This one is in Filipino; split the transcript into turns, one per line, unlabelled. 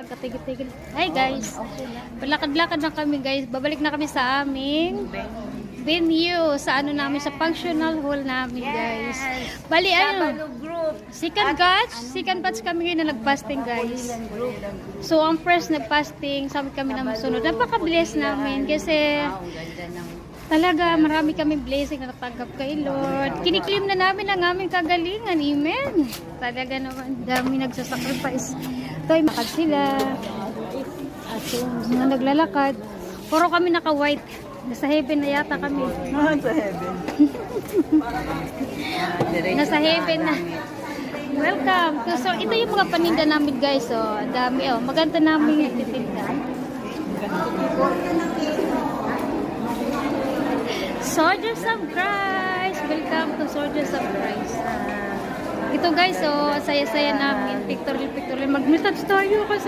Katigil-tigil. Hi guys. Palakad-lakad na kami guys. Babalik na kami sa aming venue. Sa ano namin, sa functional hall namin guys. Bali ano, second batch kami ngayon na nag-fasting guys. So ang first nag-fasting, sabi kami na masunod. Napaka-bless namin kasi talaga marami kami blessing na natanggap kay Lord. Kiniklaim na namin ang aming kagalingan. Amen. Talaga naman, dami nagsasacrifice. Ito ay makad sila. Mga naglalakad. Puro kami naka-white. Nasa heaven na yata kami.
Nasa heaven.
Nasa heaven na. Welcome. So, ito yung mga paninda namin guys. So, ang dami. Oh, maganda namin yung titinda. Soldiers of Christ. Welcome to Soldiers of Christ. Ito guys, so saya-saya namin. Pictorial. Mag-message tayo kasi